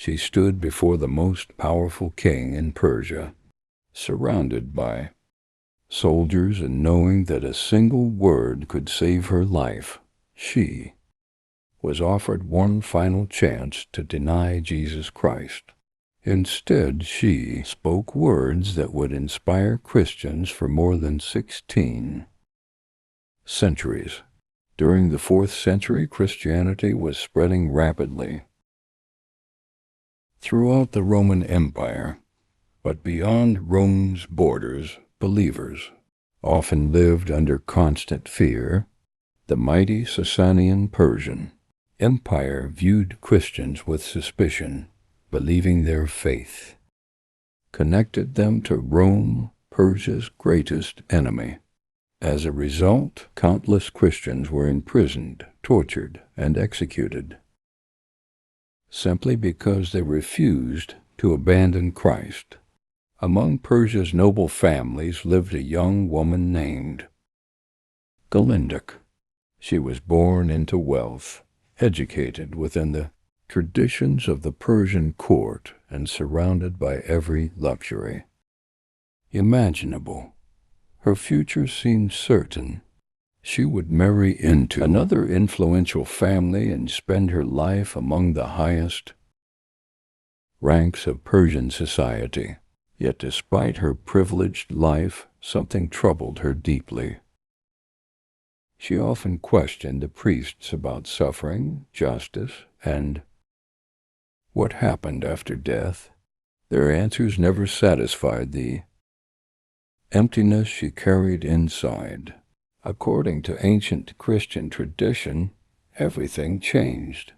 she stood before the most powerful king in Persia, surrounded by soldiers, and knowing that a single word could save her life, she was offered one final chance to deny Jesus Christ. Instead, she spoke words that would inspire Christians for more than 16 centuries. During the 4th century, Christianity was spreading rapidly throughout the Roman Empire, but beyond Rome's borders, believers often lived under constant fear. The mighty Sasanian Persian Empire viewed Christians with suspicion, believing their faith connected them to Rome, Persia's greatest enemy. As a result, countless Christians were imprisoned, tortured, and executed, simply because they refused to abandon Christ. Among Persia's noble families lived a young woman named Golinduch. She was born into wealth, educated within the traditions of the Persian court, and surrounded by every luxury imaginable. Her future seemed certain. She would marry into another influential family and spend her life among the highest ranks of Persian society. Yet despite her privileged life, something troubled her deeply. She often questioned the priests about suffering, justice, and what happened after death. Their answers never satisfied the emptiness she carried inside. According to ancient Christian tradition, everything changed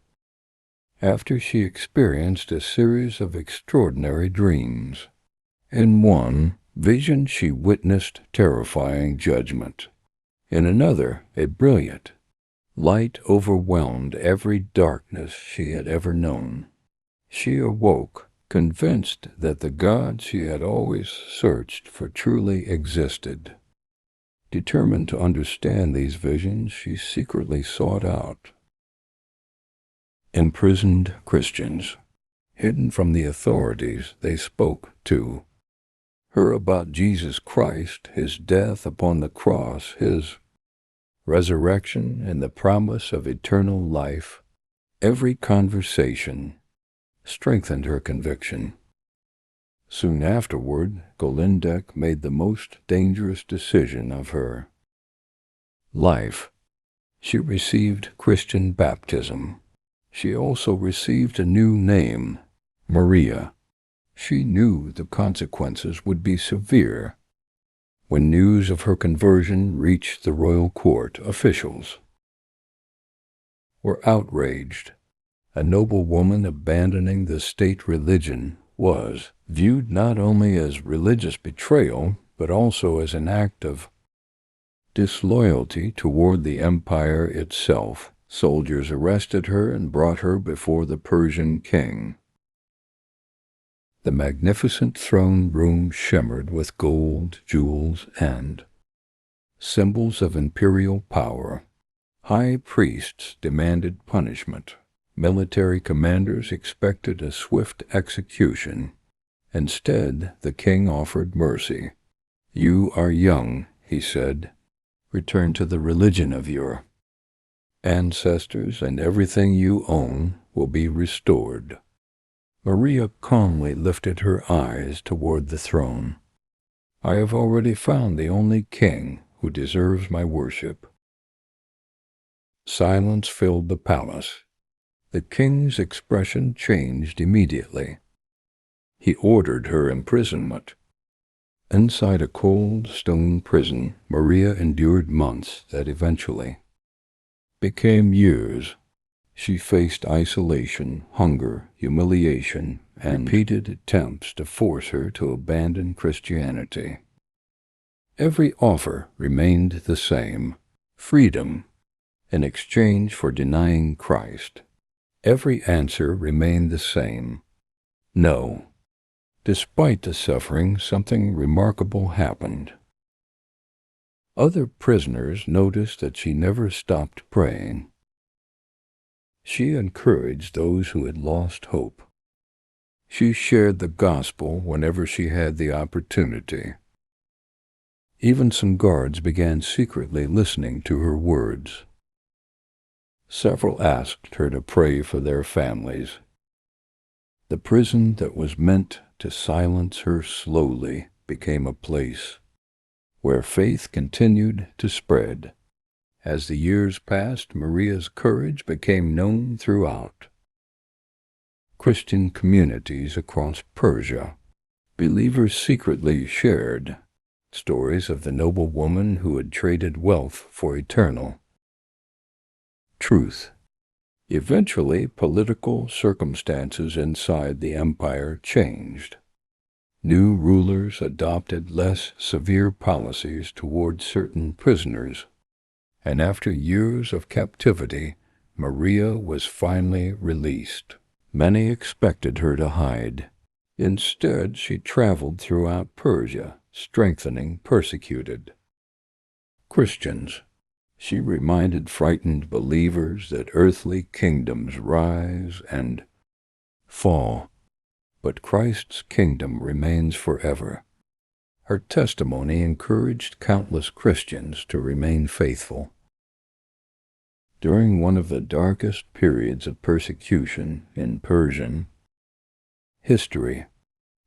after she experienced a series of extraordinary dreams. In one vision, she witnessed terrifying judgment. In another, a brilliant light overwhelmed every darkness she had ever known. She awoke, convinced that the God she had always searched for truly existed. Determined to understand these visions, she secretly sought out imprisoned Christians. Hidden from the authorities, they spoke to her about Jesus Christ, his death upon the cross, his resurrection, and the promise of eternal life. Every conversation strengthened her conviction. Soon afterward, Golinduch made the most dangerous decision of her life. She received Christian baptism. She also received a new name, Maria. She knew the consequences would be severe. When news of her conversion reached the royal court, officials were outraged. A noble woman abandoning the state religion was viewed not only as religious betrayal, but also as an act of disloyalty toward the empire itself. Soldiers arrested her and brought her before the Persian king. The magnificent throne room shimmered with gold, jewels, and symbols of imperial power. High priests demanded punishment. Military commanders expected a swift execution. Instead, the king offered mercy. "You are young," he said. "Return to the religion of your ancestors, and everything you own will be restored." Maria calmly lifted her eyes toward the throne. "I have already found the only king who deserves my worship." Silence filled the palace. The king's expression changed immediately. He ordered her imprisonment. Inside a cold stone prison, Maria endured months that eventually became years. She faced isolation, hunger, humiliation, and repeated attempts to force her to abandon Christianity. Every offer remained the same: freedom in exchange for denying Christ. Every answer remained the same: no. Despite the suffering, something remarkable happened. Other prisoners noticed that she never stopped praying. She encouraged those who had lost hope. She shared the gospel whenever she had the opportunity. Even some guards began secretly listening to her words. Several asked her to pray for their families. The prison that was meant to silence her slowly became a place where faith continued to spread. As the years passed, Maria's courage became known throughout Christian communities across Persia. Believers secretly shared stories of the noble woman who had traded wealth for eternal truth. Eventually, political circumstances inside the empire changed. New rulers adopted less severe policies toward certain prisoners, and after years of captivity, Maria was finally released. Many expected her to hide. Instead, she traveled throughout Persia, strengthening persecuted Christians. She reminded frightened believers that earthly kingdoms rise and fall, but Christ's kingdom remains forever. Her testimony encouraged countless Christians to remain faithful. During one of the darkest periods of persecution in Persian history,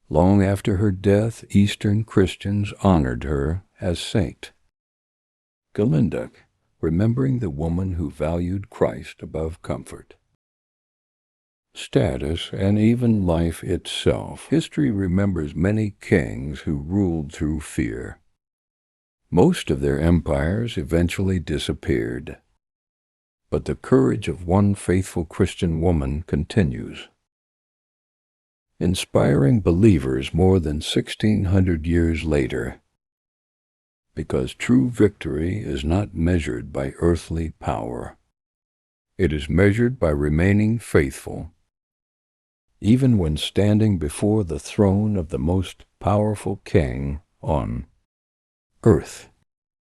long after her death, Eastern Christians honored her as Saint Golinduch, remembering the woman who valued Christ above comfort, status, and even life itself. History remembers many kings who ruled through fear. Most of their empires eventually disappeared, but the courage of one faithful Christian woman continues, inspiring believers more than 1,600 years later. Because true victory is not measured by earthly power. It is measured by remaining faithful, even when standing before the throne of the most powerful king on earth.